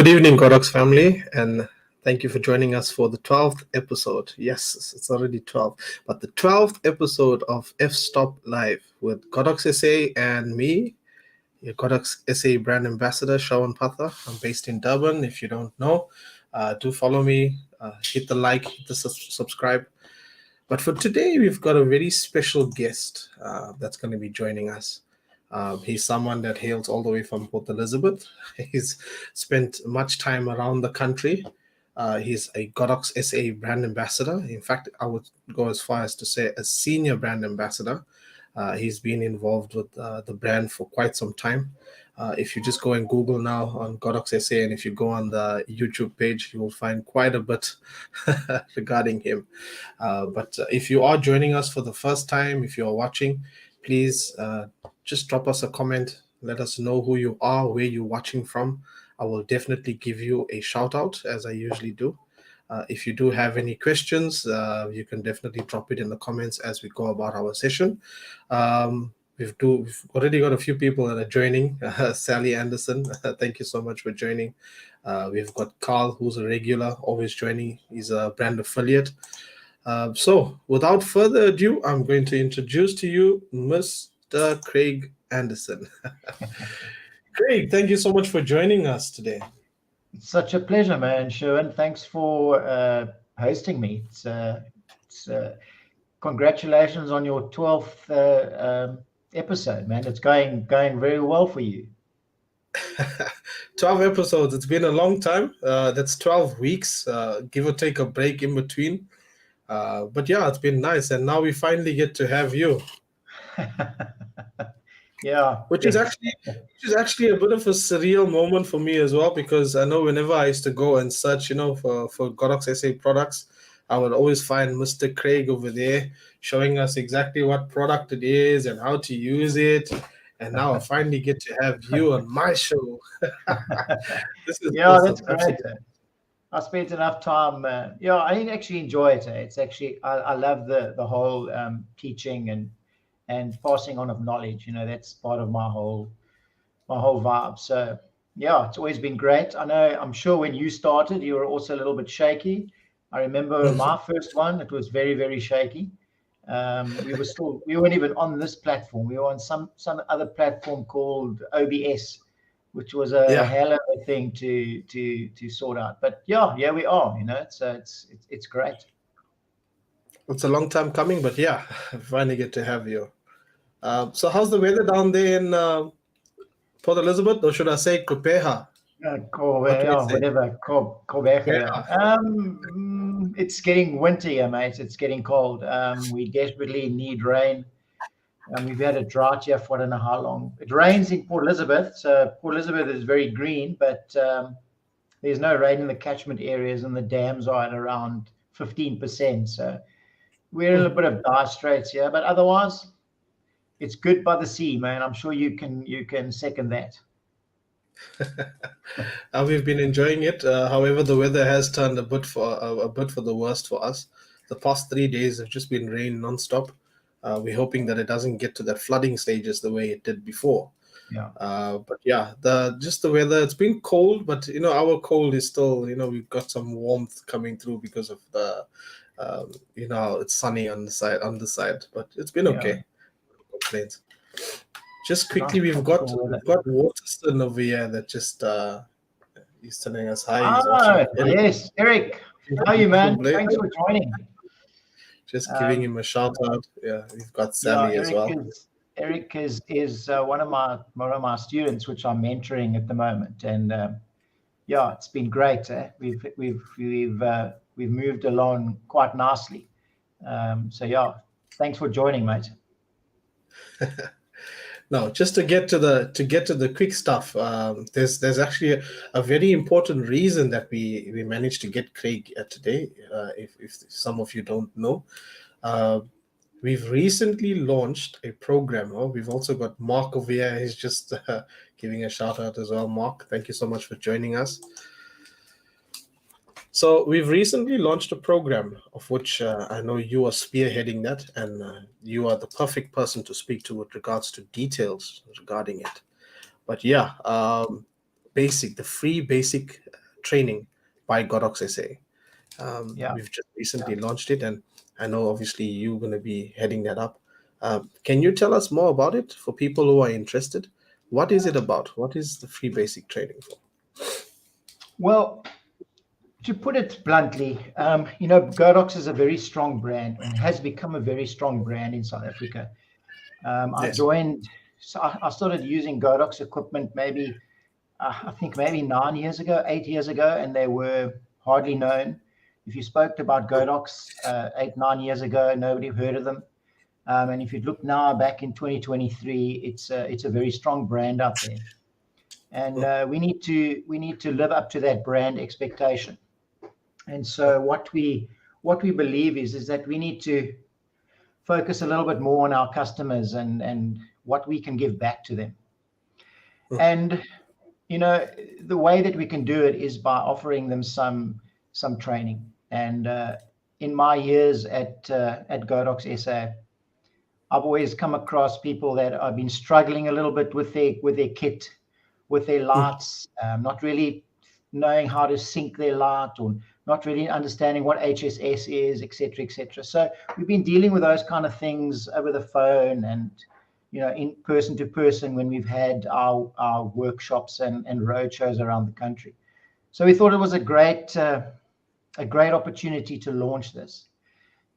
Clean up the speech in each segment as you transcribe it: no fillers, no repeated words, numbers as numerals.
Good evening, Godox family, and thank you for joining us for the 12th episode. Yes, it's already 12, but the 12th episode of Fstop Live with Godox SA and me, your Godox SA brand ambassador, Sherwin. I'm based in Durban. If you don't know, do follow me, hit the like, hit the subscribe. But for today, we've got a very special guest that's going to be joining us. He's someone that hails all the way from Port Elizabeth. He's spent much time around the country. He's a Godox SA brand ambassador. In fact, I would go as far as to say a senior brand ambassador. He's been involved with the brand for quite some time. If you just go and Google now on Godox SA, and if you go on the YouTube page, you will find quite a bit regarding him. But if you are joining us for the first time, if you are watching, please just drop us a comment. Let us know who you are, where you're watching from. I will definitely give you a shout out, as I usually do. If you do have any questions, you can definitely drop it in the comments as we go about our session. We've already got a few people that are joining. Sally Anderson, thank you so much for joining. We've got Carl, who's a regular, always joining. He's a brand affiliate. So without further ado, I'm going to introduce to you Mr. Craig Anderson. Craig, thank you so much for joining us today. It's such a pleasure, man, Sherwin. Thanks for hosting me. It's congratulations on your 12th episode, man. It's going very well for you. 12 episodes. It's been a long time. That's 12 weeks, give or take a break in between. But yeah, it's been nice, and now we finally get to have you. Yeah, which is actually a bit of a surreal moment for me as well, because I know whenever I used to go and search, for Godox SA products, I would always find Mr. Craig over there showing us exactly what product it is and how to use it. And now I finally get to have you on my show. This is awesome. That's great. I spent enough time. I actually enjoy it. It's actually I love the whole teaching and passing on of knowledge. That's part of my whole vibe. So yeah, it's always been great. I'm sure when you started, you were also a little bit shaky. I remember my first one; it was very, very shaky. We weren't even on this platform. We were on some other platform called OBS, which was a hell of a thing to sort out. But yeah, we are. It's great. It's a long time coming, but yeah, I finally get to have you. So how's the weather down there in Port Elizabeth, or should I say Kupeha? Whatever. It's getting winter, mate. It's getting cold. We desperately need rain. We've had a drought here for I don't know how long. It rains in Port Elizabeth, so Port Elizabeth is very green, but there's no rain in the catchment areas, and the dams are at around 15%. So we're in a bit of dire straits here, but otherwise, it's good by the sea, man. I'm sure you can second that. We've been enjoying it. However, the weather has turned a bit for the worst for us. The past 3 days have just been rain nonstop. We're hoping that it doesn't get to that flooding stages the way it did before. Yeah. But yeah, the weather. It's been cold, but our cold is still. We've got some warmth coming through because of the. It's sunny on the side, but it's been okay. Yeah. Complaints. Just quickly, we've got Waterston over here that just he's telling us hi. He's watching. Yes, Eric. How are you, man? Thanks for joining. Just giving him a shout out. Yeah, we've got Sally as well. Eric is one of my students, which I'm mentoring at the moment, and it's been great. We've moved along quite nicely. Thanks for joining, mate. No, just to get to the quick stuff. There's actually a very important reason that we managed to get Craig today. If some of you don't know, we've recently launched a program. We've also got Mark over here. He's just giving a shout out as well. Mark, thank you so much for joining us. So we've recently launched a program of which I know you are spearheading that, and you are the perfect person to speak to with regards to details regarding it. But yeah, the free basic training by Godox SA. Yeah. We've just recently launched it, and I know obviously you're going to be heading that up. Can you tell us more about it for people who are interested? What is it about? What is the free basic training for? Well, to put it bluntly, Godox is a very strong brand and has become a very strong brand in South Africa. I Yes. joined, so I started using Godox equipment maybe, I think maybe 9 years ago, 8 years ago, and they were hardly known. If you spoke about Godox 8, 9 years ago, nobody heard of them. And if you look now back in 2023, it's a very strong brand out there, and we need to live up to that brand expectation. And so what we believe is that we need to focus a little bit more on our customers and what we can give back to them. And the way that we can do it is by offering them some training. And in my years at Godox SA, I've always come across people that have been struggling a little bit with their kit, with their lights, not really knowing how to sync their light, or not really understanding what HSS is, etc., etc. So we've been dealing with those kind of things over the phone and in person to person when we've had our workshops and road shows around the country. So we thought it was a great opportunity to launch this.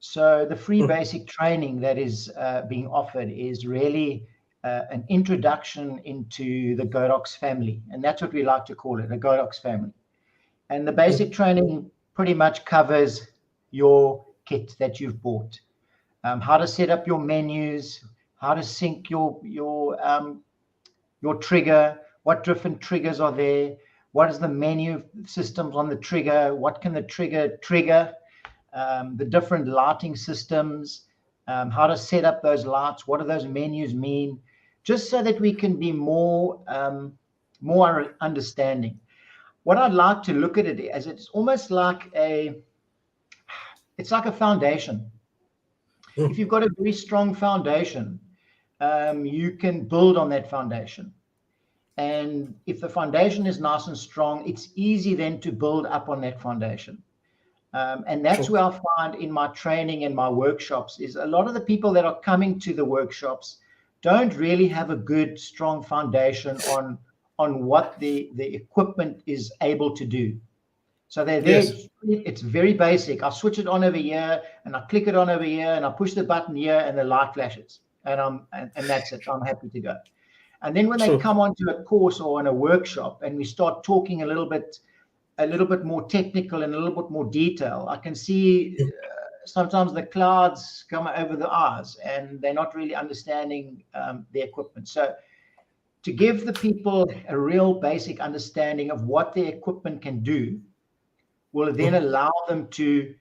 So the free basic training that is being offered is really an introduction into the Godox family, and that's what we like to call it, a Godox family. And the basic training pretty much covers your kit that you've bought, how to set up your menus, how to sync your trigger, what different triggers are there, what is the menu systems on the trigger, what can the trigger, the different lighting systems, how to set up those lights, what do those menus mean, just so that we can be more understanding. What I'd like to look at it as, it's almost like it's like a foundation. If you've got a very strong foundation, you can build on that foundation. And if the foundation is nice and strong, it's easy then to build up on that foundation. And that's where I find in my training and my workshops is a lot of the people that are coming to the workshops don't really have a good, strong foundation on what the equipment is able to do. So they're there. Yes. It's very basic. I switch it on over here, and I click it on over here, and I push the button here, and the light flashes, and that's it. I'm happy to go. And then when they come onto a course or on a workshop, and we start talking a little bit more technical and a little bit more detail, I can see sometimes the clouds come over the eyes, and they're not really understanding the equipment. So to give the people a real basic understanding of what the equipment can do will then allow them to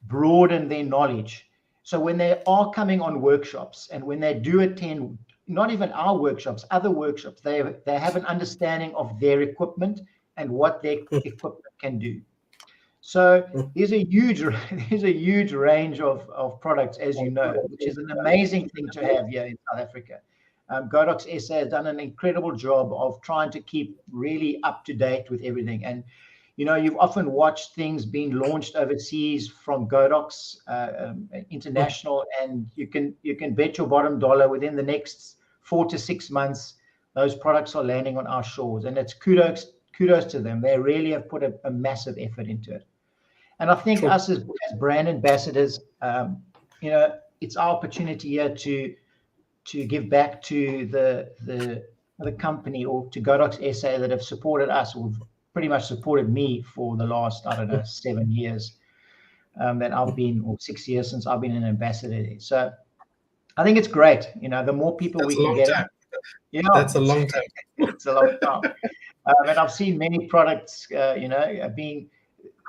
broaden their knowledge. So when they are coming on workshops, and when they do attend, not even our workshops, other workshops, they have an understanding of their equipment and what their equipment can do. So there's a huge range of products, as you know, which is an amazing thing to have here in South Africa. Godox SA has done an incredible job of trying to keep really up to date with everything. And you've often watched things being launched overseas from Godox International, and you can bet your bottom dollar within the next 4 to 6 months, those products are landing on our shores. And it's kudos to them. They really have put a massive effort into it. And I think us as brand ambassadors, it's our opportunity here to give back to the company, or to Godox SA, that have supported us, or pretty much supported me for the last, 7 years that I've been, or 6 years since I've been an ambassador there. So I think it's great. The more people we can get. That's a long time. It's a long time. And I've seen many products, being.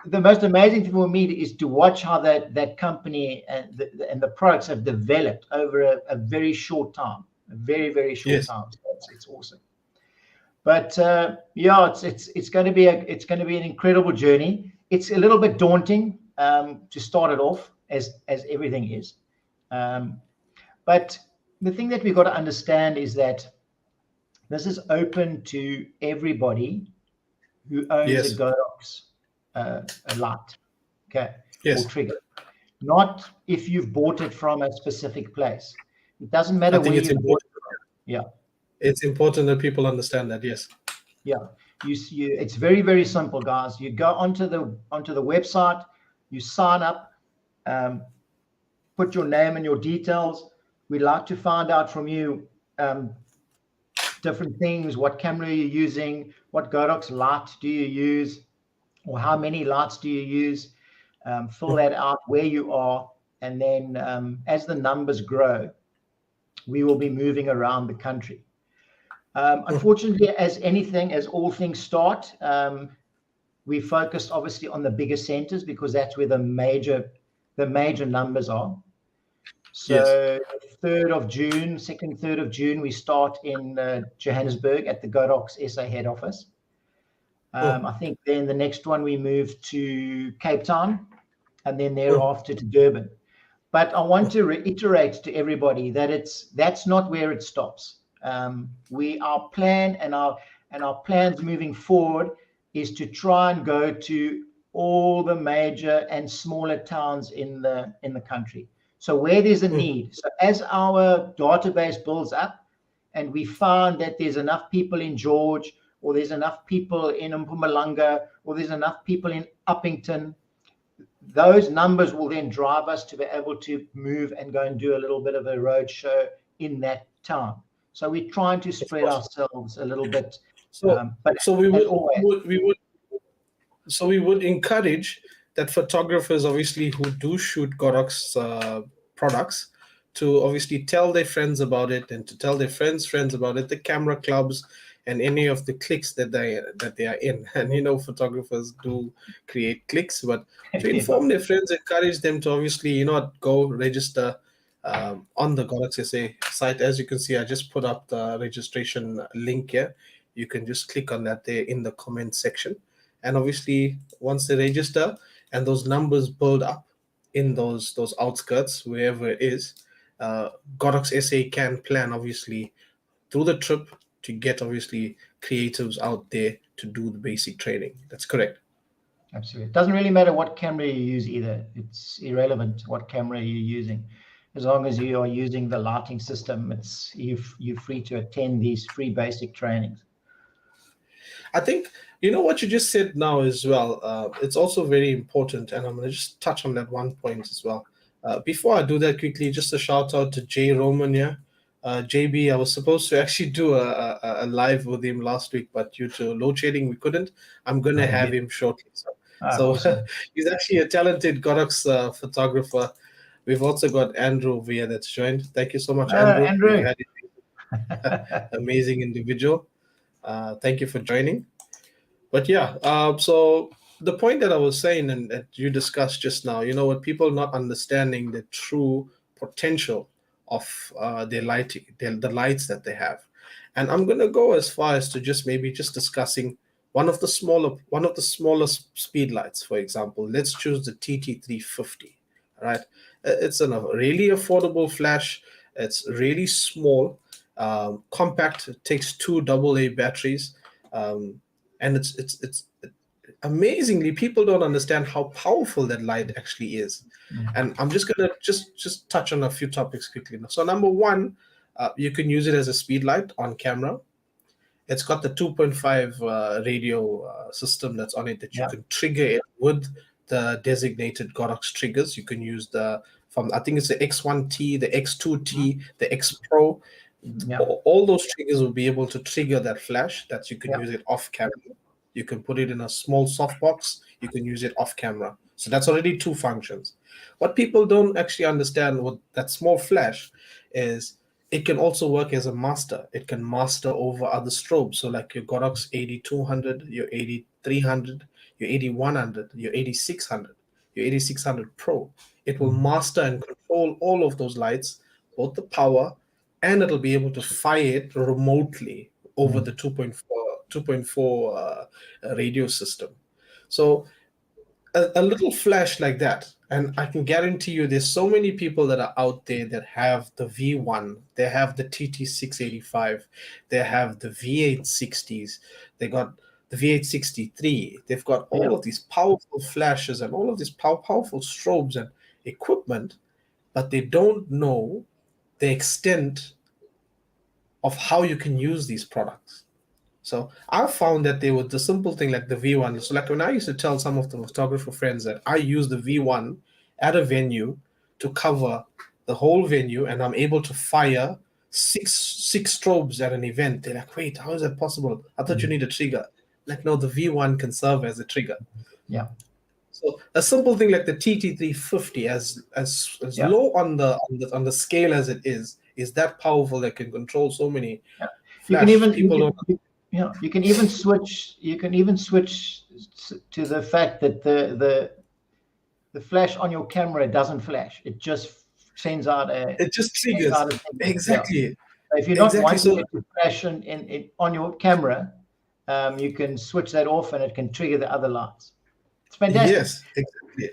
The most amazing thing for me is to watch how that company and the products have developed over a very short time, a very, very short time. So it's awesome. But it's going to be an incredible journey. It's a little bit daunting to start it off, as everything is. But the thing that we've got to understand is that This is open to everybody who owns a Yes. Godox a light, okay, or Yes. trigger. Not if you've bought it from a specific place. It doesn't I matter think where it's you bought important. it from. Yeah, It's important that people understand that. Yes. yeah. It's very, very simple, guys. You go onto the website, you sign up, um, put your name and your details. We'd like to find out from you different things. What camera you're using? What Godox light do you use? Or how many lights do you use? Fill that out where you are. And then as the numbers grow, we will be moving around the country. Unfortunately, as all things start, we focused obviously on the bigger centers because that's where the major numbers are. Yes. So 3rd of June, 2nd, 3rd of June, we start in Johannesburg at the Godox SA head office. Oh, I think then the next one we move to Cape Town and then oh, thereafter to Durban. But I want to reiterate to everybody that that's not where it stops. Our plan and our plans moving forward is to try and go to all the major and smaller towns in the country. So where there's a oh, need. So as our database builds up, and we found that there's enough people in George, or there's enough people in Mpumalanga, or there's enough people in Uppington, those numbers will then drive us to be able to move and go and do a little bit of a road show in that town. So we're trying to of spread course. ourselves a little bit, So, but so we as would, always, we would, so we would encourage that photographers, obviously, who do shoot Godox products, to obviously tell their friends about it, and to tell their friends about it, the camera clubs and any of the cliques that they are in. And photographers do create cliques, but to yeah, inform their friends, encourage them to obviously, go register on the Godox SA site. As you can see, I just put up the registration link here. You can just click on that there in the comment section, and obviously once they register and those numbers build up in those outskirts, wherever it is, Godox SA can plan obviously through the trip to get obviously creatives out there to do the basic training. That's correct. absolutely. It doesn't really matter what camera you use either. It's irrelevant what camera you're using. As long as you are using the lighting system, you're free to attend these free basic trainings. I think what you just said now as well. It's also very important, and I'm going to just touch on that one point as well. Before I do that, quickly, just a shout out to Jay Roman here. JB, I was supposed to actually do a live with him last week, but due to load shedding, we couldn't. I'm going to have him shortly. So Awesome. he's actually a talented Godox photographer. We've also got Andrew over here that's joined. Thank you so much, Andrew. We've Andrew. had an amazing individual. Thank you for joining. But yeah, so the point that I was saying and that you discussed just now, what people not understanding the true potential of their lighting, the lights that they have. And I'm gonna go as far as to just maybe just discussing one of the smaller speed lights, for example. Let's choose the TT350. Right, it's a really affordable flash. It's really small, compact. It takes two AA batteries. And it's amazingly, people don't understand how powerful that light actually is. And I'm just gonna just touch on a few topics quickly. So number one, you can use it as a speed light on camera. It's got the 2.5 radio system that's on it, that you Yeah, can trigger it with the designated Godox triggers. You can use I think it's the X1T, the X2T, the X Pro. yeah, All those triggers will be able to trigger that flash, that you can yeah. use it off camera. You can put it in a small softbox. You can use it off camera. So that's already two functions. What people don't actually understand with that small flash is it can also work as a master. It can master over other strobes. So like your Godox 8200, your 8300, your 8100, your 8600, your 8600 Pro. It will master and control all of those lights, both the power, and it'll be able to fire it remotely over the 2.4 radio system. So a little flash like that And I can guarantee you there's so many people that are out there that have the V1, they have the TT685, they have the V860s, they got the V863, they've got Yeah. all of these powerful flashes and all of these powerful strobes and equipment, but they don't know the extent of how you can use these products. So I found that they were the simple thing like the V1. So like when I used to tell some of the photographer friends that I use the V1 at a venue to cover the whole venue and I'm able to fire six strobes at an event. They're like, wait, how is that possible? I thought you need a trigger. Like, no, the V1 can serve as a trigger. Yeah. So a simple thing like the TT350, as Yeah. low on the scale as it is that powerful that can control so many Yeah. You can flash. even People don't. you can even switch to the fact that the flash on your camera doesn't flash. It just It just sends triggers. out a signal. Yeah. Exactly. So if you're not Exactly. wanting So it to flash on your camera, you can switch that off and it can trigger the other lights. It's fantastic. yes, exactly.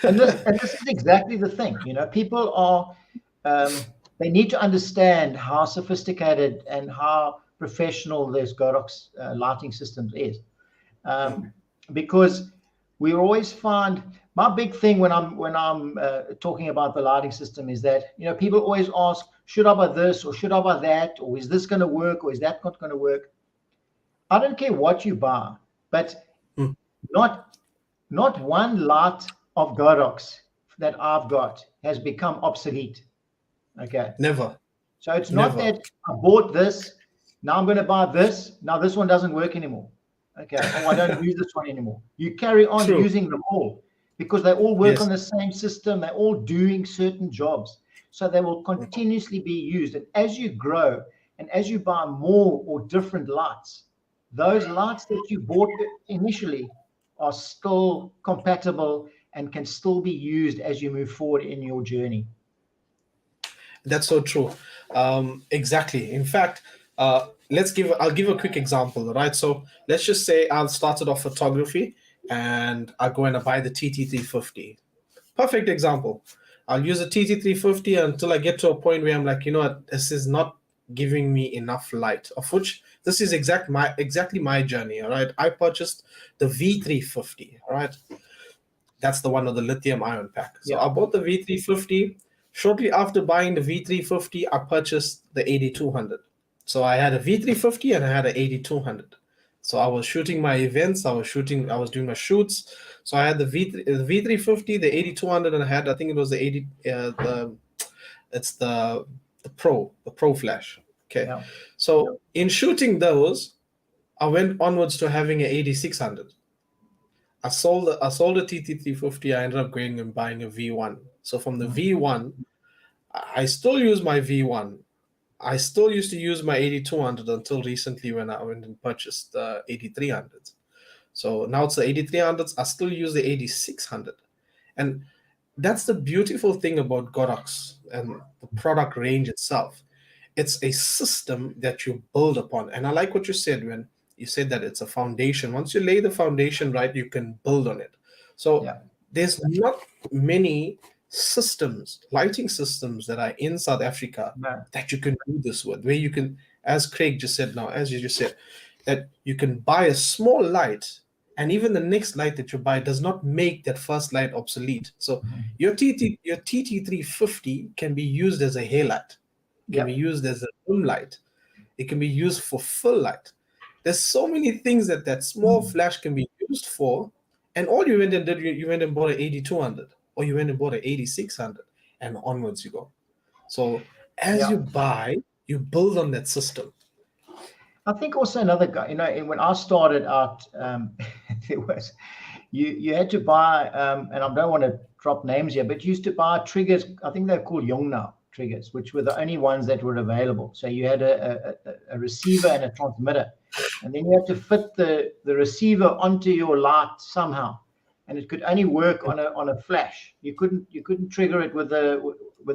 And this is exactly the thing. People are they need to understand how sophisticated and how professional this Godox lighting systems is, because we always find my big thing when I'm talking about the lighting system is that people always ask, should I buy this or should I buy that, or is this going to work or is that not going to work? I don't care what you buy, but Hmm. not one light of Godox that I've got has become obsolete. Okay. Never, So it's not never. that I bought this, now I'm going to buy this, now this one doesn't work anymore. Okay. Or I don't use this one anymore. You carry on True. using them all because they all work on Yes. the same system. They're all doing certain jobs. So they will continuously be used. And as you grow and as you buy more or different lights, those lights that you bought initially are still compatible and can still be used as you move forward in your journey. That's so true. Exactly. In fact, I'll give a quick example, right? So let's just say I've started off photography and I go and I buy the TT350. Perfect example. I'll use a TT350 until I get to a point where I'm like, you know what, this is not giving me enough light. Of which this is exactly my journey. All right. I purchased the V350. All right. That's the one with the lithium ion pack. So Yeah. I bought the V350. Shortly after buying the V350, I purchased the 8200. So I had a V350 and I had an 8200. So I was shooting my events. I was doing my shoots. So I had the V350, the 8200, and I had, I think it was the 80, it's the Pro Flash. Okay. Yeah. So in shooting those, I went onwards to having an 8600. I sold a TT350. I ended up going and buying a V1. So from the V1, I still use my V1. I still used to use my 8200 until recently when I went and purchased the 8300s. So now it's the 8300s. I still use the 8600. And that's the beautiful thing about Godox and the product range itself. It's a system that you build upon. And I like what you said when you said that it's a foundation. Once you lay the foundation right, you can build on it. So Yeah. there's not many systems, lighting systems that are in South Africa No. that you can do this with, where you can, as Craig just said now, as you just said, that you can buy a small light and even the next light that you buy does not make that first light obsolete. So your TT350 can be used as a halide, can be Yep. used as a room light, it can be used for full light. There's so many things that that small flash can be used for, and all you went and did, you went and bought an 8200 or you went and bought an 8600 and onwards you go. So as you Yeah. buy, you build on that system. I think also another guy, when I started out, there was you had to buy, and I don't want to drop names here, but you used to buy triggers. I think they're called Yongnao triggers, which were the only ones that were available. So you had a receiver and a transmitter, and then you had to fit the receiver onto your light somehow, and it could only work on a flash. You couldn't trigger it with a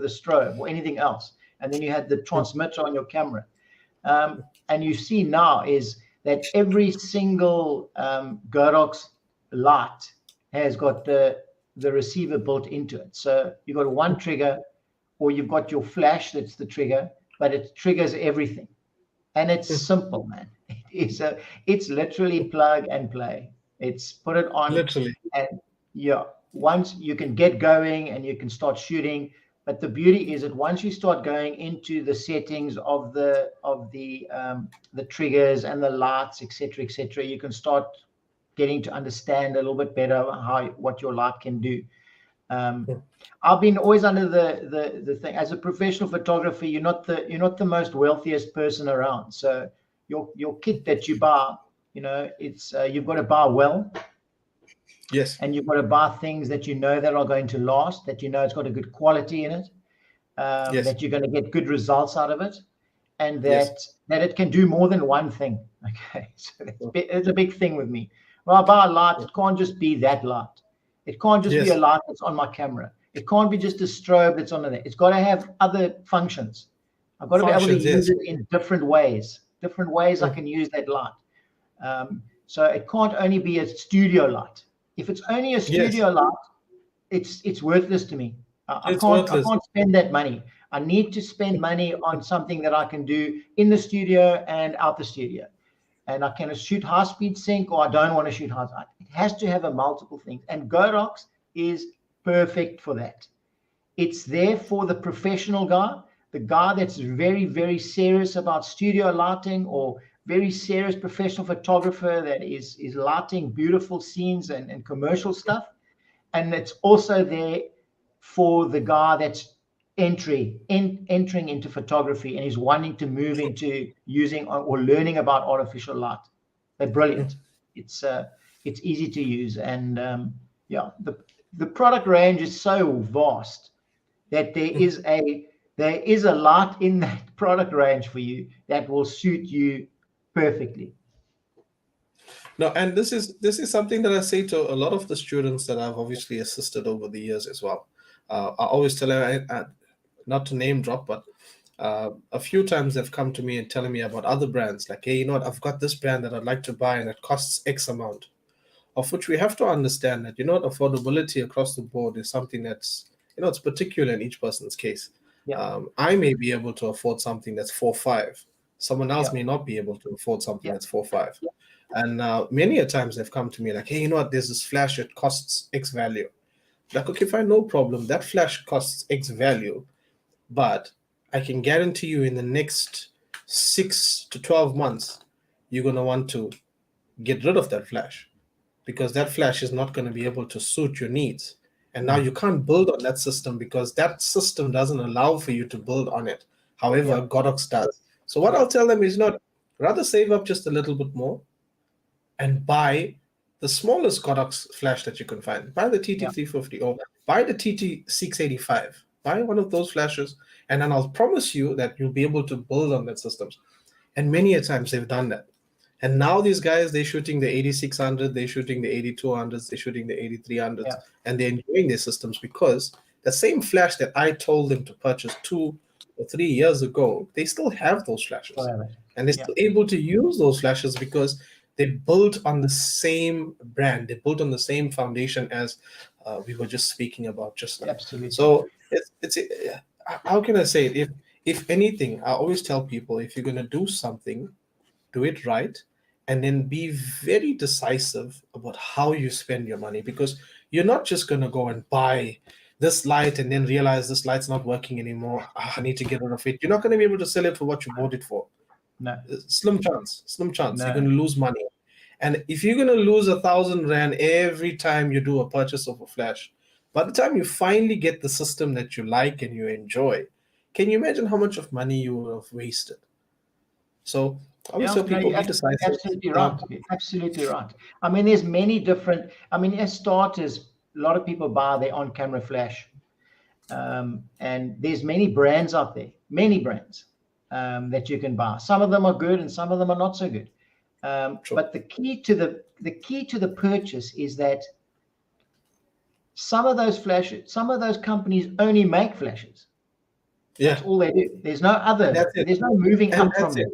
strobe or anything else. And then you had the transmitter on your camera. And you see now is that every single Godox light has got the the receiver built into it. So you've got one trigger, or you've got your flash that's the trigger, but it triggers everything. And it's simple, man. It's literally plug and play. It's put it on, Literally. and yeah, once you can get going and you can start shooting. But the beauty is that once you start going into the settings of the triggers and the lights, etc., you can start getting to understand a little bit better what your light can do. I've been always under the thing, as a professional photographer, you're not the most wealthiest person around. So your kit that you buy, it's you've got to buy well. Yes. And you've got to buy things that that are going to last, that it's got a good quality in it, Yes. that you're going to get good results out of it, and Yes. that it can do more than one thing. Okay, so it's a big thing with me. Well, I buy a light, it can't just be that light. It can't just be Yes. a light that's on my camera. It can't be just a strobe that's on there. It's got to have other functions. I've got to be able to use it in different ways. Different ways I can use that light. So it can't only be a studio light. If it's only a studio light, it's worthless to me. I can't spend that money. I need to spend money on something that I can do in the studio and out the studio. And I can shoot high-speed sync, or I don't want to shoot high. It has to have a multiple things. And Godox is perfect for that. It's there for the professional guy, the guy that's very, very serious about studio lighting, or very serious professional photographer that is lighting beautiful scenes and commercial stuff. And it's also there for the guy that's entering into photography and is wanting to move into using or learning about artificial light. They're brilliant. It's easy to use, and the product range is so vast that there is a light in that product range for you that will suit you perfectly. No, and this is something that I say to a lot of the students that I've obviously assisted over the years as well. I always tell them, not to name drop, but a few times they've come to me and telling me about other brands, like, hey, you know what, I've got this brand that I'd like to buy and it costs X amount, of which we have to understand that, affordability across the board is something that's, it's particular in each person's case. Yeah. I may be able to afford something that's 4-5. Someone else may not be able to afford something that's 4-5. Yeah. And many a times they've come to me like, hey, you know what, there's this flash, it costs X value. Like, okay, fine, no problem. That flash costs X value, but I can guarantee you in the next 6 to 12 months, you're going to want to get rid of that flash, because that flash is not going to be able to suit your needs. And now you can't build on that system because that system doesn't allow for you to build on it. However, Godox does. So what I'll tell them is, rather save up just a little bit more and buy the smallest Godox flash that you can find. Buy the TT350 or buy the TT685. Buy one of those flashes, and then I'll promise you that you'll be able to build on that systems. And many a times they've done that. And now these guys, they're shooting the 8600, they're shooting the 8200s, they're shooting the 8300s, and they're enjoying their systems because the same flash that I told them to purchase 2 or 3 years ago, they still have those flashes. And they're still able to use those flashes because they built on the same brand. They built on the same foundation as we were just speaking about just now. Absolutely. So it's how can I say it? If anything, I always tell people, if you're going to do something, do it right, and then be very decisive about how you spend your money, because you're not just going to go and buy this light and then realize this light's not working anymore. I need to get rid of it. You're not going to be able to sell it for what you bought it for. No. Slim chance. No. You're going to lose money. And if you're going to lose 1,000 Rand every time you do a purchase of a flash, by the time you finally get the system that you like and you enjoy, can you imagine how much of money you would have wasted? So I always tell people, be decisive. Absolutely right. Absolutely right. I mean, there's many different, as starters, a lot of people buy their on-camera flash. And there's many brands out there, many brands that you can buy. Some of them are good and some of them are not so good. But the key to the purchase is that some of those flashes, some of those companies only make flashes. That's all they do. There's no other. There's no moving up from there.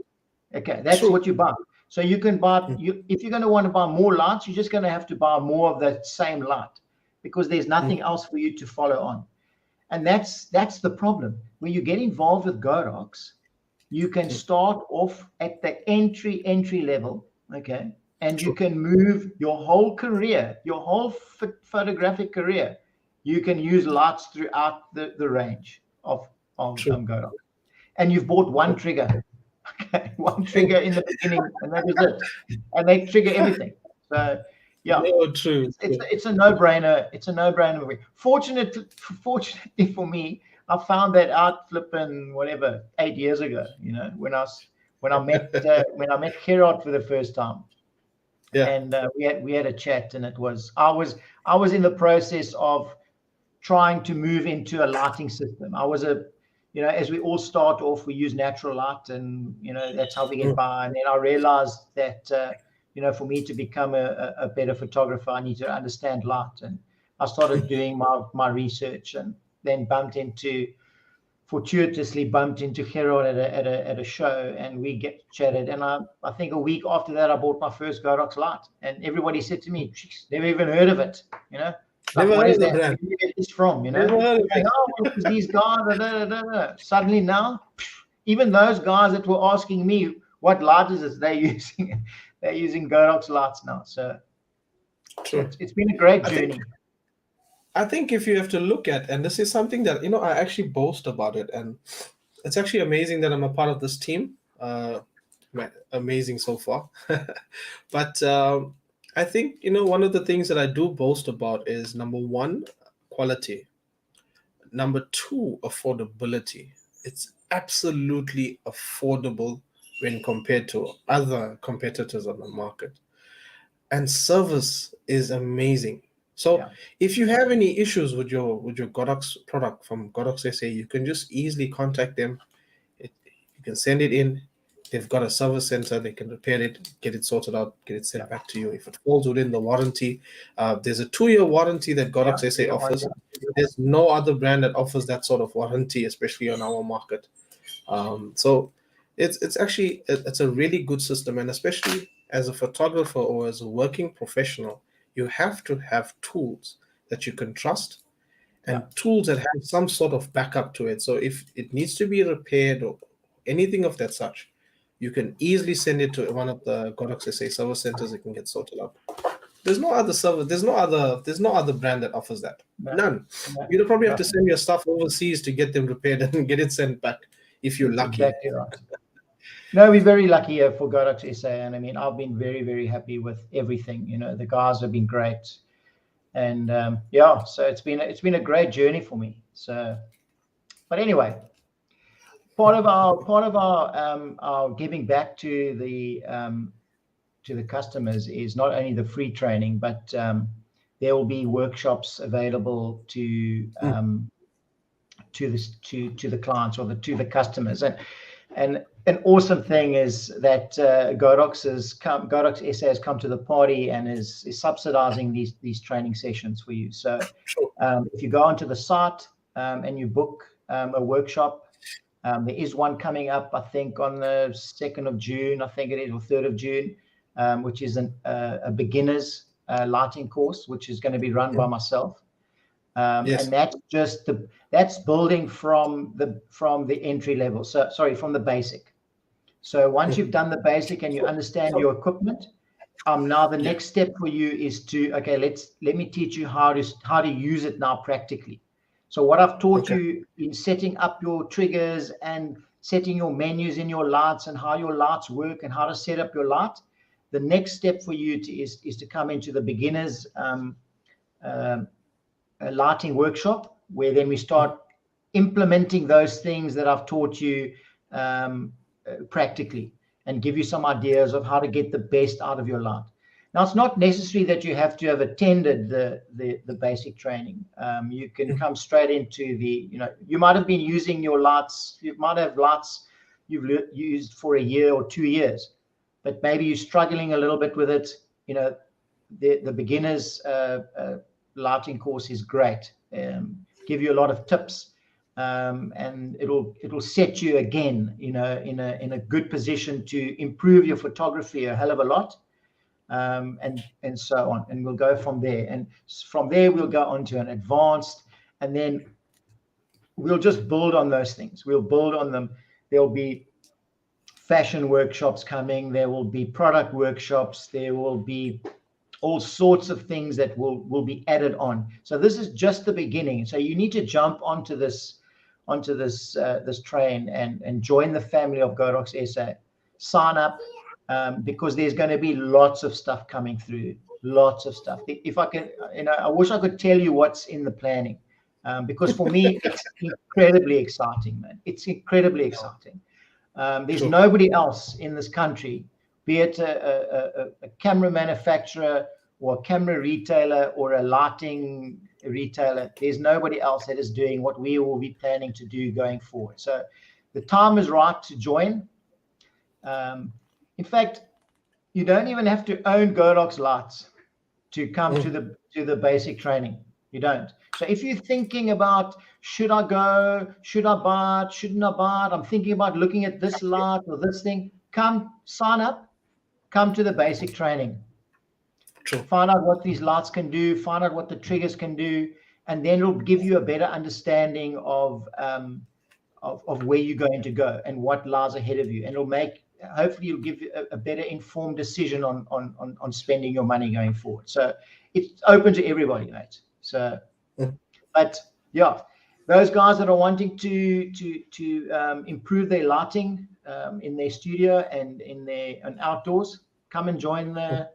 Okay, that's what you buy. So you can buy. If you're going to want to buy more lights, you're just going to have to buy more of that same light, because there's nothing else for you to follow on. And that's the problem. When you get involved with Godox, you can start off at the entry level, okay? And you can move your whole career, your whole photographic career. You can use lights throughout the range of Godox. And you've bought one trigger, okay? One trigger in the beginning, and that is it. And they trigger everything. So, yeah, no, true. It's a no-brainer. It's a no-brainer. Fortunately for me, I found that out flipping 8 years ago. When I met Gerard for the first time, and we had a chat, and I was in the process of trying to move into a lighting system. I was as we all start off, we use natural light, and that's how we get by. And then I realized that for me to become a better photographer, I need to understand light, and I started doing my research, and then fortuitously bumped into Gerard at a show, and we chatted. And I think a week after that, I bought my first Godox light, and everybody said to me, never even heard of it, Like, what is that? Where did you get this from? Because these guys, suddenly now, even those guys that were asking me what light is this, they're using Godox lights now. So it's been a great journey. I think if you have to look at, and this is something that, I actually boast about it, and it's actually amazing that I'm a part of this team. Amazing so far. But I think, one of the things that I do boast about is, number one, quality. Number two, affordability. It's absolutely affordable when compared to other competitors on the market. And service is amazing. So if you have any issues with your Godox product from Godox SA, you can just easily contact them. You can send it in. They've got a service center. They can repair it, get it sorted out, get it sent back to you. If it falls within the warranty, there's a 2-year warranty that Godox SA offers. There's no other brand that offers that sort of warranty, especially on our market. So it's actually a really good system, and especially as a photographer or as a working professional, you have to have tools that you can trust, and tools that have some sort of backup to it. So if it needs to be repaired or anything of that such, you can easily send it to one of the Godox SA service centers. It can get sorted out. There's no other service. There's no other brand that offers that. None. You'd probably have to send your stuff overseas to get them repaired and get it sent back if you're lucky. Exactly right. No, we're very lucky here for Godox SA, and I mean, I've been very, very happy with everything. The guys have been great, and so it's been a great journey for me. So, but anyway, part of our giving back to the customers is not only the free training, but there will be workshops available to the clients or to the customers. And an awesome thing is that Godox SA has come to the party and is subsidizing these training sessions for you. So if you go onto the site and you book a workshop, there is one coming up, I think, on the 2nd of June, I think it is, or 3rd of June, which is a beginner's lighting course, which is going to be run by myself. And that's building from the entry level. So from the basic. So once you've done the basic and you understand your equipment, now the next step for you is to let me teach you how to use it now practically. So what I've taught you in setting up your triggers and setting your menus in your lights and how your lights work and how to set up your light, the next step for you is to come into the beginners lighting workshop, where then we start implementing those things that I've taught you practically, and give you some ideas of how to get the best out of your light. Now, it's not necessary that you have to have attended the basic training. You can come straight into you might have been using your lights. You might have lights you've used for a year or 2 years, but maybe you're struggling a little bit with it. The beginners lighting course is great. Give you a lot of tips, and it'll set you again, in a good position to improve your photography a hell of a lot. and so on. And we'll go from there. And from there, we'll go on to an advanced, and then we'll just build on those things. We'll build on them. There'll be fashion workshops coming. There will be product workshops. There will be all sorts of things that will be added on. So this is just the beginning. So you need to jump onto this train and join the family of Godox SA. Sign up, because there's going to be lots of stuff coming through. Lots of stuff. If I can, I wish I could tell you what's in the planning, because for me it's incredibly exciting, man. It's incredibly exciting. There's nobody else in this country, be it a camera manufacturer or a camera retailer or a lighting retailer. There's nobody else that is doing what we will be planning to do going forward. So the time is right to join. In fact, you don't even have to own Godox lights to come to the basic training. You don't. So if you're thinking about, should I go, should I buy it, shouldn't I buy it, I'm thinking about looking at this light or this thing, come sign up, come to the basic training. True. Find out what these lights can do, find out what the triggers can do, and then it'll give you a better understanding of where you're going to go and what lies ahead of you. And hopefully it'll give you a better informed decision on spending your money going forward. So it's open to everybody, mate. So, but yeah, those guys that are wanting to improve their lighting in their studio and in outdoors, come and join the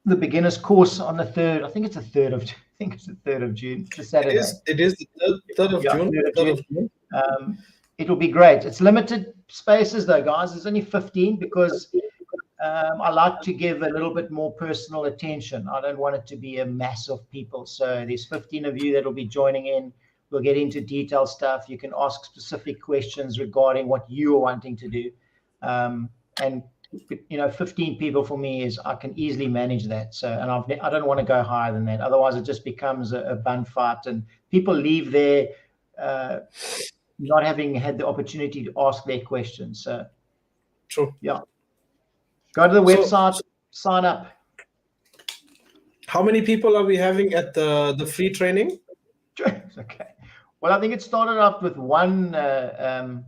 beginners course on the 3rd. I think it's the 3rd of June. I think it's the 3rd of June. It's a Saturday. It is the 3rd of June. 3rd of June. It'll be great. It's limited spaces though, guys. There's only 15 because I like to give a little bit more personal attention. I don't want it to be a mass of people. So there's 15 of you that will be joining in. We'll get into detailed stuff. You can ask specific questions regarding what you are wanting to do. And 15 people for me is, I can easily manage that. So, and I don't want to go higher than that. Otherwise it just becomes a bun fight and people leave there not having had the opportunity to ask their questions. So, true. Yeah. Go to the website, sign up. How many people are we having at the free training? Okay. Well, I think it started off with one, and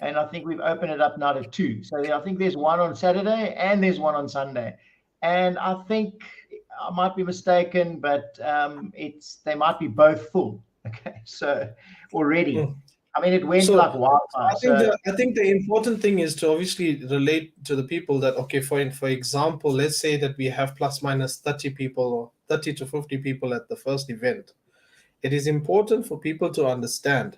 I think we've opened it up now to 2. So I think there's one on Saturday and there's one on Sunday. And I think I might be mistaken, but they might be both full. Okay, so already. I mean, it went like wildfire. I think the important thing is to obviously relate to the people that, okay, for example, let's say that we have plus minus 30 people or 30 to 50 people at the first event. It is important for people to understand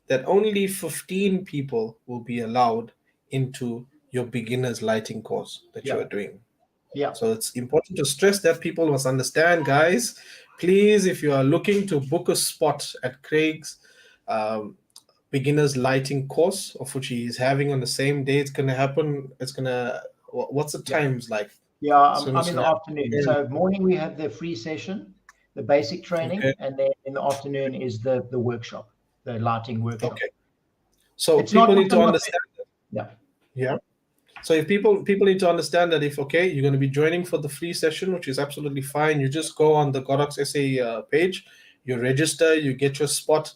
that only 15 people will be allowed into your beginner's lighting course that you are doing. Yeah. So it's important to stress that people must understand, guys. Please, if you are looking to book a spot at Craig's beginner's lighting course, of which he is having on the same day, it's going to happen. It's going to, what's the times like? Yeah, I'm in the afternoon. So morning we have the free session, the basic training, and then in the afternoon is the workshop, the lighting workshop. Okay. So people need to understand that. Yeah. Yeah. So if people need to understand that if, okay, you're going to be joining for the free session, which is absolutely fine. You just go on the Godox SA page, you register, you get your spot,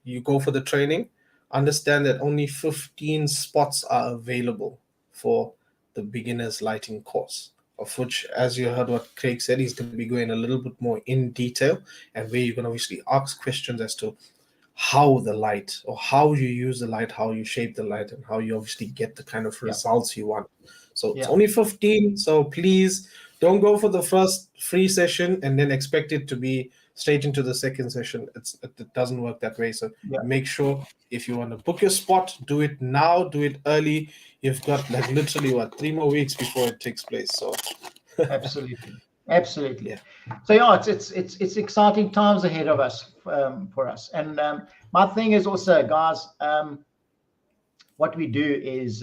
you go for the training. Understand that only 15 spots are available for the beginner's lighting course, of which, as you heard what Craig said, he's going to be going a little bit more in detail and where you can obviously ask questions as to how the light or how you use the light, how you shape the light, and how you obviously get the kind of results you want. So it's only 15. So please don't go for the first free session and then expect it to be straight into the second session. It doesn't work that way. So make sure if you want to book your spot, do it now, do it early. You've got like literally 3 more weeks before it takes place. So Absolutely. Yeah. So it's exciting times ahead of us for us. And my thing is also, guys, what we do is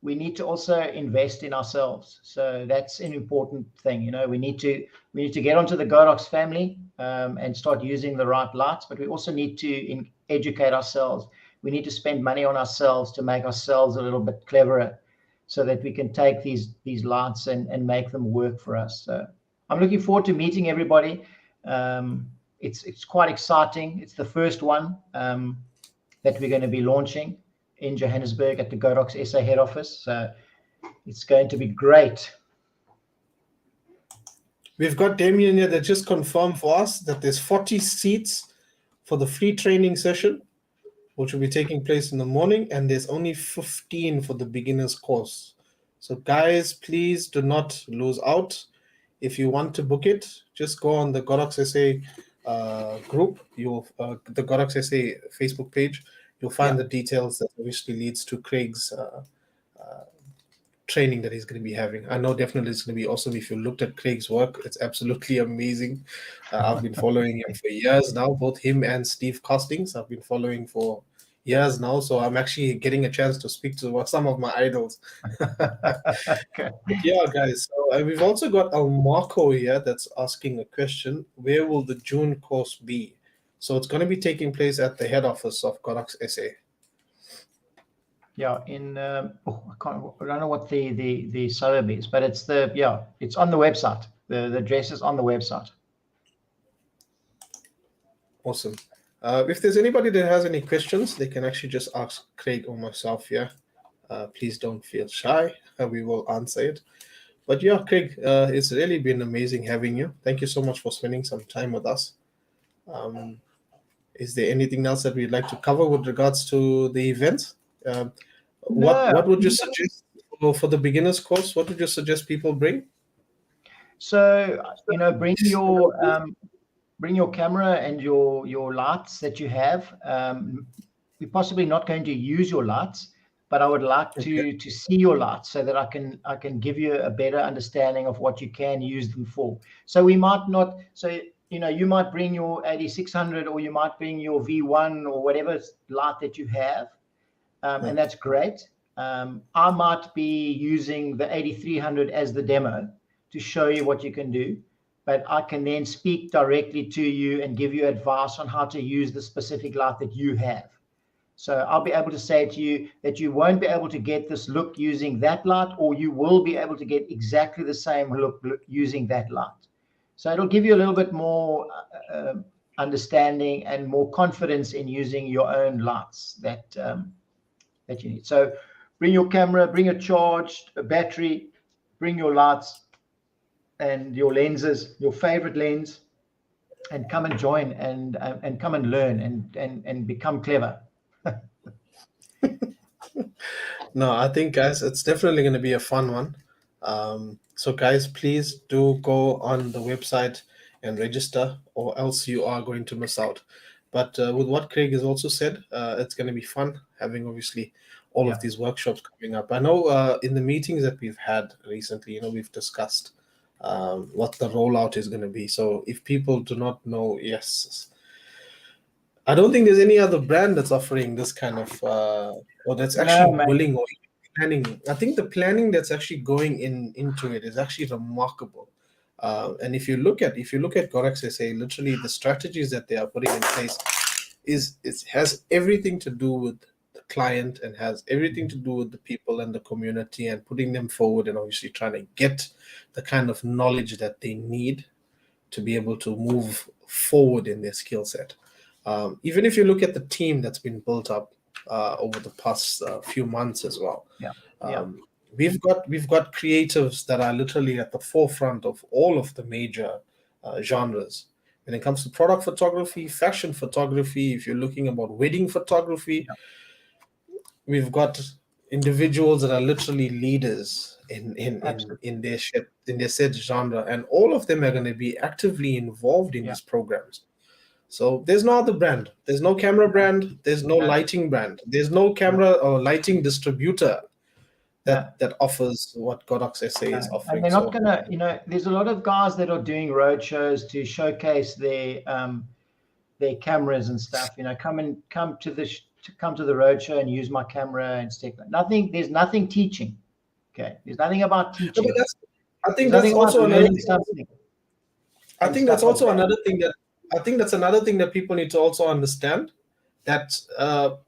we need to also invest in ourselves. So that's an important thing. You know, we need to get onto the Godox family and start using the right lights, but we also need to educate ourselves. we need to spend money on ourselves to make ourselves a little bit cleverer, so that we can take these lights and make them work for us. So I'm looking forward to meeting everybody. It's quite exciting. It's the first one that we're going to be launching in Johannesburg at the Godox SA head office. So it's going to be great. We've got Damien here that just confirmed for us that there's 40 seats for the free training session, which will be taking place in the morning, and there's only 15 for the beginner's course. So guys, please do not lose out. If you want to book it, just go on the Godox SA group, the Godox SA Facebook page. You'll find the details that obviously leads to Craig's training that he's going to be having. I know definitely it's going to be awesome. If you looked at Craig's work, it's absolutely amazing. I've been following him for years now, both him and Steve Costings. I've been following for years now, so I'm actually getting a chance to speak to some of my idols. Okay. Yeah, guys. So we've also got Marco here that's asking a question. Where will the June course be? So it's going to be taking place at the head office of Godox SA. Yeah, I don't know what the suburb is, but it's on the website. The address is on the website. Awesome. If there's anybody that has any questions, they can actually just ask Craig or myself here. Please don't feel shy. We will answer it. But yeah, Craig, it's really been amazing having you. Thank you so much for spending some time with us. Is there anything else that we'd like to cover with regards to the event? What would you suggest for the beginners course? What would you suggest people bring? So, bring your camera and your lights that you have. We're possibly not going to use your lights, but I would like to see your lights so that I can give you a better understanding of what you can use them for. So we might not. So you might bring your 8600 or you might bring your V1 or whatever light that you have. And that's great. I might be using the 8300 as the demo to show you what you can do, but I can then speak directly to you and give you advice on how to use the specific light that you have. So I'll be able to say to you that you won't be able to get this look using that light, or you will be able to get exactly the same look using that light. So it'll give you a little bit more understanding and more confidence in using your own lights that you need. So bring your camera, bring a battery, bring your lights and your lenses, your favorite lens, and come and join and come and learn and become clever. No, I think, guys, it's definitely going to be a fun one. So guys, please do go on the website and register, or else you are going to miss out. But with what Craig has also said, it's going to be fun having obviously all of these workshops coming up. I know in the meetings that we've had recently, we've discussed what the rollout is going to be. So if people do not know, yes, I don't think there's any other brand that's offering this kind of, or that's actually willing or planning. I think the planning that's actually going into it is actually remarkable. And if you look at Godox SA, literally the strategies that they are putting in place has everything to do with the client and has everything to do with the people and the community and putting them forward and obviously trying to get the kind of knowledge that they need to be able to move forward in their skill set. Even if you look at the team that's been built up over the past few months as well. We've got creatives that are literally at the forefront of all of the major genres. When it comes to product photography, fashion photography, if you're looking about wedding photography, we've got individuals that are literally leaders in their said genre, and all of them are going to be actively involved in these programs. So there's no other brand. There's no camera brand. There's no lighting brand. There's no camera or lighting distributor that offers what Godox SA is offering. And they're not gonna, there's a lot of guys that are doing road shows to showcase their cameras and stuff. Come to the road show and use my camera and stuff. There's nothing teaching. Okay, there's nothing about teaching. I think that's also another thing that people need to also understand, that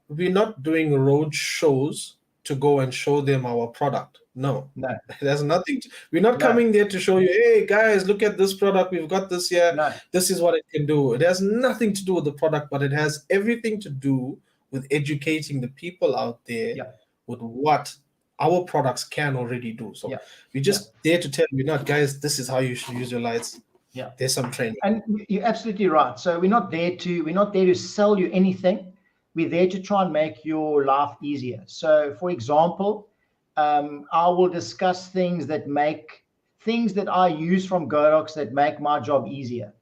we're not doing road shows to go and show them our product. No, No, there's nothing. We're not no, coming there to show you, hey guys, look at this product. We've got this here. no. This is what it can do. It has nothing to do with the product, but it has everything to do with educating the people out there Yeah, with what our products can already do. So yeah, we yeah, just there to tell you, not guys, this is how you should use your lights. yeah. There's some training. And you're absolutely right. So we're not there to sell you anything. We're there to try and make your life easier. So, for example, I will discuss things that I use from Godox that make my job easier.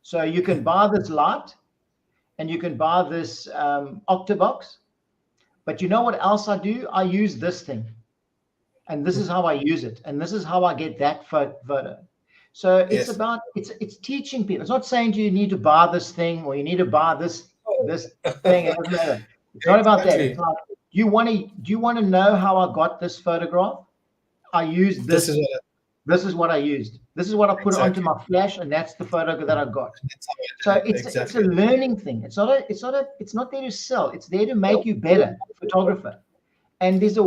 So you can buy this light and you can buy this Octabox, but you know what else I do? I use this thing, and this is how I use it, and this is how I get that photo. So it's Yes. about it's teaching people. It's not saying to you need to buy this thing or you need to buy this thing. It doesn't matter. It's not about that. It's Exactly. like, do you want to know how I got this photograph? I used This is this. what This is what I used. This is what I put onto exactly. my flash, and that's the photo that I got. That's how I So did it. it's a Exactly. learning thing. It's not there to sell. It's there to make you better photographer. And there's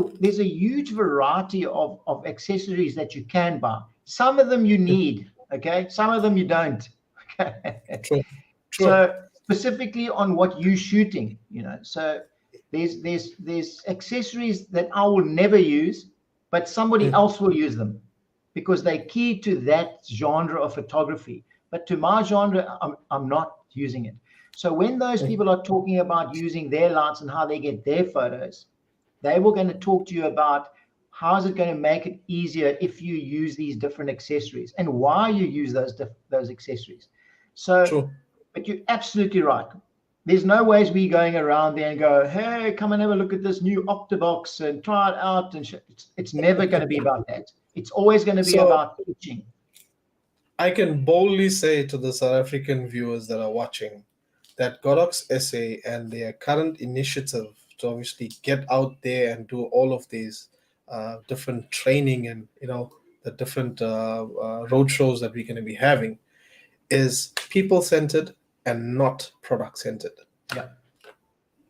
a huge variety of accessories that you can buy. Some of them you need, okay? Some of them you don't. Okay. True. True. So specifically on what you're shooting, So there's accessories that I will never use, but somebody Mm. else will use them because they're key to that genre of photography. But to my genre, I'm not using it. So when those Mm. people are talking about using their lights and how they get their photos, they were going to talk to you about how is it going to make it easier if you use these different accessories and why you use those accessories. So, True. but you're absolutely right. There's no ways we going around there and go, hey, come and have a look at this new Octabox and try it out. And it's never going to be about that. It's always going to be So about teaching. I can boldly say to the South African viewers that are watching that Godox SA and their current initiative to obviously get out there and do all of these different training and the different road shows that we're going to be having is people centered and not product centered. Yeah,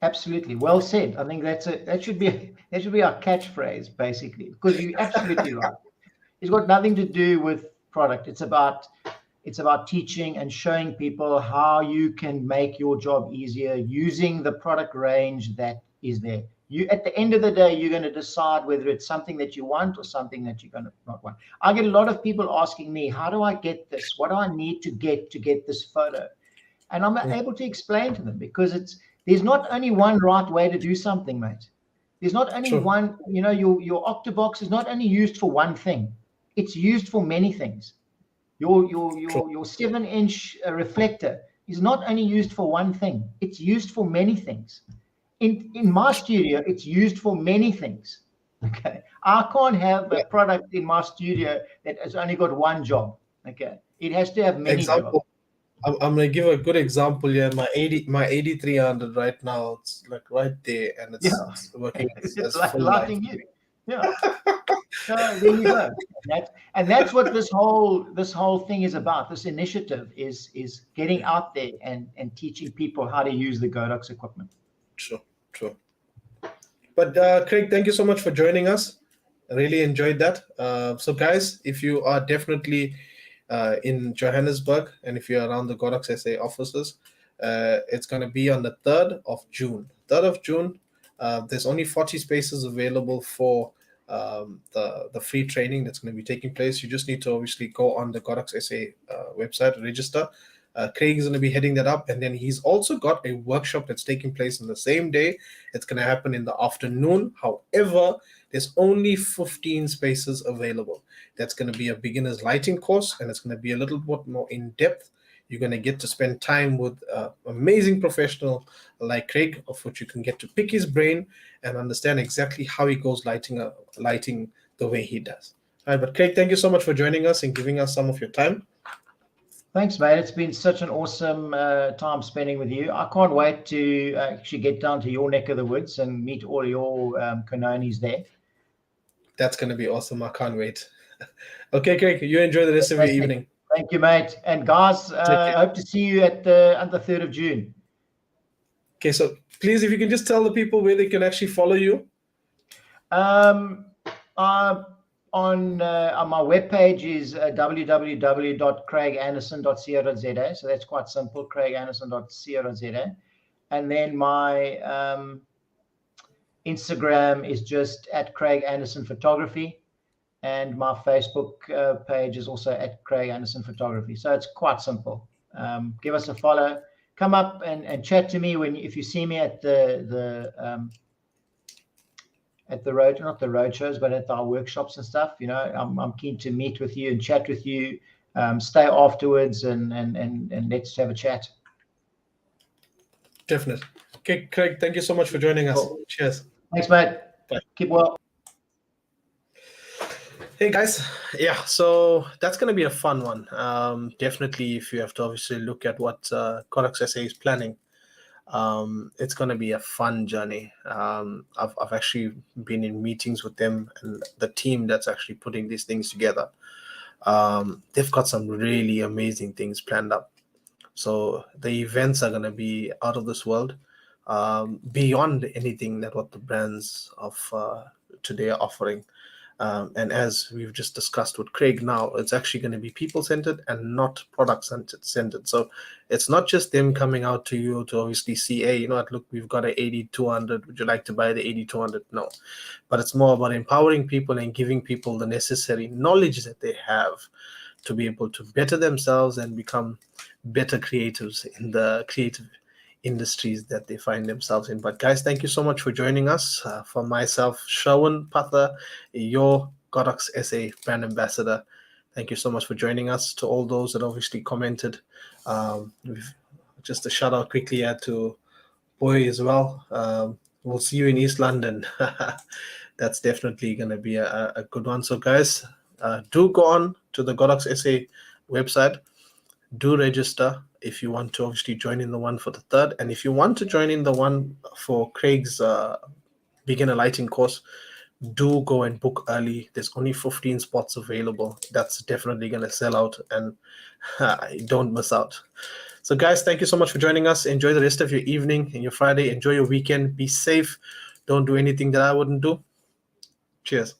absolutely. Well said. I think that should be our catchphrase basically, because you're absolutely right. It's got nothing to do with product. It's about teaching and showing people how you can make your job easier using the product range that is there. You, at the end of the day, you're going to decide whether it's something that you want or something that you're going to not want. I get a lot of people asking me, how do I get this? What do I need to get this photo? And I'm Mm. able to explain to them because there's not only one right way to do something, mate. There's not only True. one, your Octabox is not only used for one thing. It's used for many things. Your your True. your your 7-inch reflector is not only used for one thing. It's used for many things. In my studio, it's used for many things. Okay. I can't have a Yeah. product in my studio that has only got one job. Okay. It has to have many jobs. Example. I'm gonna give a good example here. My 8300 right now, it's like right there, and Yeah. it's working as It's like full light. lighting you. Yeah. So there you go. And that's what this whole thing is about. This initiative is getting out there and teaching people how to use the Godox equipment. True. True. But Craig, thank you so much for joining us. I really enjoyed that. So, guys, if you are definitely in Johannesburg and if you're around the Godox SA offices, it's going to be on the 3rd of June. 3rd of June, there's only 40 spaces available for the free training that's going to be taking place. You just need to obviously go on the Godox SA website, register. Craig is going to be heading that up, and then he's also got a workshop that's taking place on the same day. It's going to happen in the afternoon. However, there's only 15 spaces available. That's going to be a beginner's lighting course, and it's going to be a little bit more in depth. You're going to get to spend time with an amazing professional like Craig, of which you can get to pick his brain and understand exactly how he goes lighting the way he does. All right, but Craig, thank you so much for joining us and giving us some of your time. Thanks, mate. It's been such an awesome time spending with you. I can't wait to actually get down to your neck of the woods and meet all your Kononis there. That's going to be awesome. I can't wait. Okay, Craig, you enjoy the rest of your Fantastic. evening. Thank you, mate. And guys, Take care. I hope to see you at the 3rd of June. Okay, so please, if you can just tell the people where they can actually follow you. On my webpage is www.craiganderson.co.za. So that's quite simple, craiganderson.co.za. And then my Instagram is just at Craig Anderson Photography. And my Facebook page is also at Craig Anderson Photography. So it's quite simple. Give us a follow. Come up and chat to me if you see me at the road, not the road shows, but at our workshops and stuff. I'm keen to meet with you and chat with you. Stay afterwards and let's have a chat. Definitely. Okay, Craig, thank you so much for joining us. Cool. Cheers. Thanks, mate. Bye. Keep well. Hey guys, yeah, so that's going to be a fun one. Definitely, if you have to obviously look at what Godox SA is planning, it's going to be a fun journey. I've actually been in meetings with them and the team that's actually putting these things together. They've got some really amazing things planned up. So the events are going to be out of this world, beyond anything that what the brands of today are offering. And as we've just discussed with Craig now, it's actually going to be people-centered and not product-centered. So it's not just them coming out to you to obviously see, hey, you know what, look, we've got an 8200. Would you like to buy the 8200? No. But it's more about empowering people and giving people the necessary knowledge that they have to be able to better themselves and become better creatives in the creative industries that they find themselves in. But guys, thank you so much for joining us. For myself, Sherwin, your Godox SA brand ambassador, thank you so much for joining us. To all those that obviously commented, just a shout out quickly to Boy as well. We'll see you in East London. That's definitely going to be a good one. So guys, do go on to the Godox SA website. Do register if you want to obviously join in the one for the 3rd. And if you want to join in the one for Craig's beginner lighting course, do go and book early. There's only 15 spots available. That's definitely going to sell out, and don't miss out. So guys, thank you so much for joining us. Enjoy the rest of your evening and your Friday. Enjoy your weekend. Be safe. Don't do anything that I wouldn't do. Cheers.